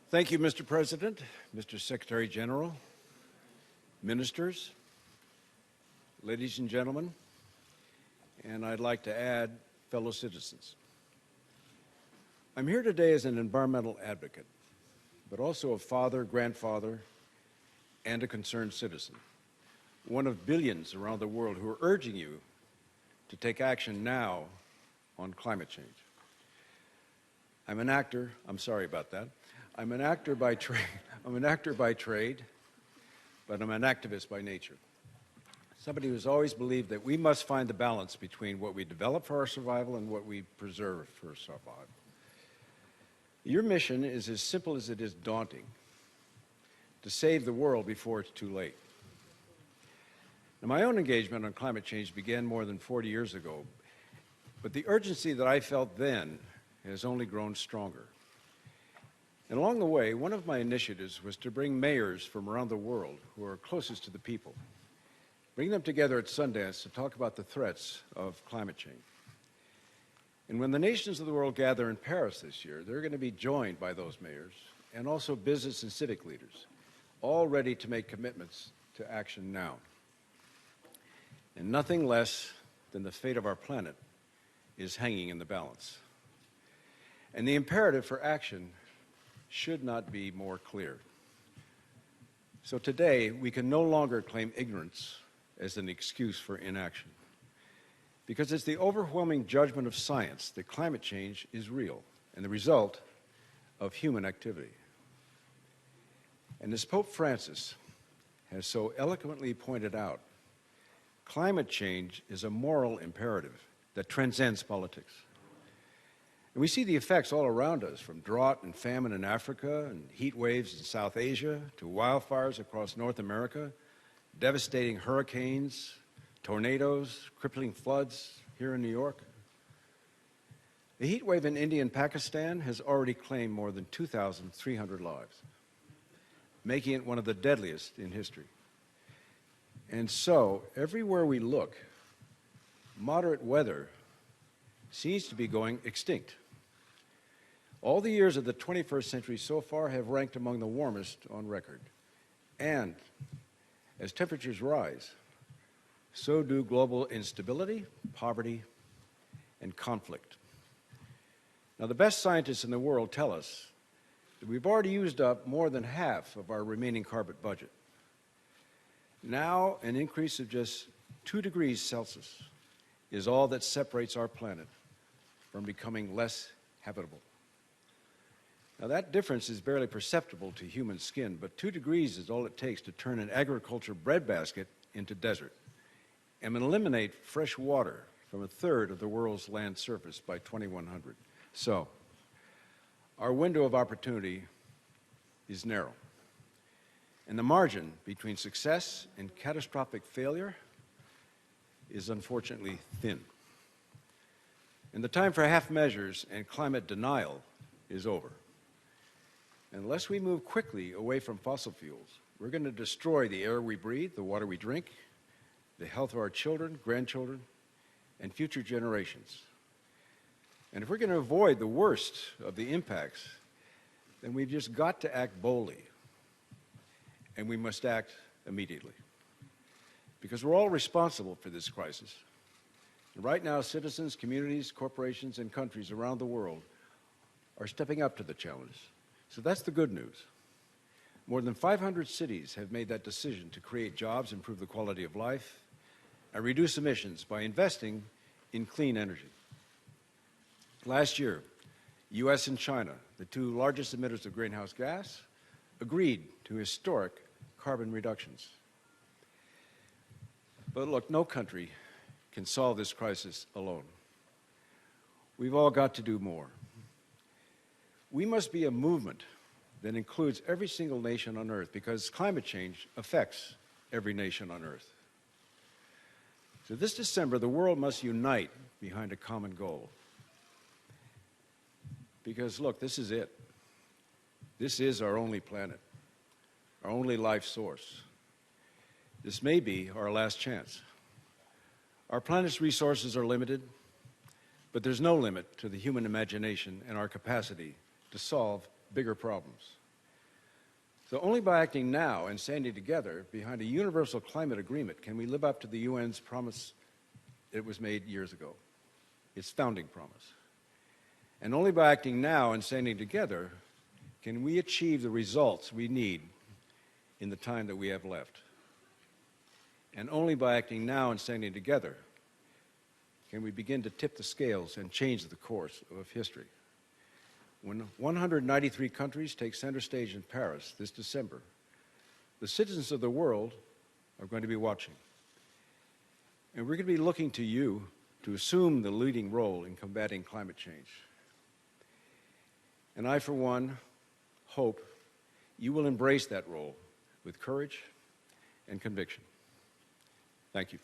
Thank you, Mr. President, Mr. Secretary General, ministers, ladies and gentlemen, and I'd like to add fellow citizens. I'm here today as an environmental advocate, but also a father, grandfather, and a concerned citizen, one of billions around the world who are urging you to take action now on climate change. I'm an actor. I'm sorry about that. I'm an actor by trade, but I'm an activist by nature. Somebody who's always believed that we must find the balance between what we develop for our survival and what we preserve for survival. Your mission is as simple as it is daunting: to save the world before it's too late. Now, my own engagement on climate change began more than 40 years ago, but the urgency that I felt then has only grown stronger. And along the way, one of my initiatives was to bring mayors from around the world who are closest to the people, bring them together at Sundance to talk about the threats of climate change. And when the nations of the world gather in Paris this year, they're going to be joined by those mayors and also business and civic leaders, all ready to make commitments to action now. And nothing less than the fate of our planet is hanging in the balance. And the imperative for action should not be more clear. So today, we can no longer claim ignorance as an excuse for inaction, because it's the overwhelming judgment of science that climate change is real and the result of human activity. And as Pope Francis has so eloquently pointed out, climate change is a moral imperative that transcends politics. And we see the effects all around us, from drought and famine in Africa and heat waves in South Asia to wildfires across North America, devastating hurricanes, tornadoes, crippling floods here in New York. The heat wave in India and Pakistan has already claimed more than 2,300 lives, making it one of the deadliest in history. And so, everywhere we look, moderate weather seems to be going extinct. All the years of the 21st century so far have ranked among the warmest on record. And as temperatures rise, so do global instability, poverty, and conflict. Now, the best scientists in the world tell us that we've already used up more than half of our remaining carbon budget. Now, an increase of just 2 degrees Celsius is all that separates our planet from becoming less habitable. Now, that difference is barely perceptible to human skin, but 2 degrees is all it takes to turn an agriculture breadbasket into desert and eliminate fresh water from a third of the world's land surface by 2100. So, our window of opportunity is narrow, and the margin between success and catastrophic failure is unfortunately thin. And the time for half measures and climate denial is over. Unless we move quickly away from fossil fuels, we're going to destroy the air we breathe, the water we drink, the health of our children, grandchildren, and future generations. And if we're going to avoid the worst of the impacts, then we've just got to act boldly. And we must act immediately, because we're all responsible for this crisis. And right now, citizens, communities, corporations, and countries around the world are stepping up to the challenge. So that's the good news. More than 500 cities have made that decision to create jobs, improve the quality of life, and reduce emissions by investing in clean energy. Last year, US and China, the 2 largest emitters of greenhouse gas, agreed to historic carbon reductions. But look, no country can solve this crisis alone. We've all got to do more. We must be a movement that includes every single nation on Earth, because climate change affects every nation on Earth. So this December, the world must unite behind a common goal. Because look, this is it. This is our only planet, our only life source. This may be our last chance. Our planet's resources are limited, but there's no limit to the human imagination and our capacity to solve bigger problems. So only by acting now and standing together behind a universal climate agreement can we live up to the UN's promise that was made years ago, its founding promise. And only by acting now and standing together can we achieve the results we need in the time that we have left. And only by acting now and standing together can we begin to tip the scales and change the course of history. When 193 countries take center stage in Paris this December, the citizens of the world are going to be watching. And we're going to be looking to you to assume the leading role in combating climate change. And I, for one, hope you will embrace that role with courage and conviction. Thank you.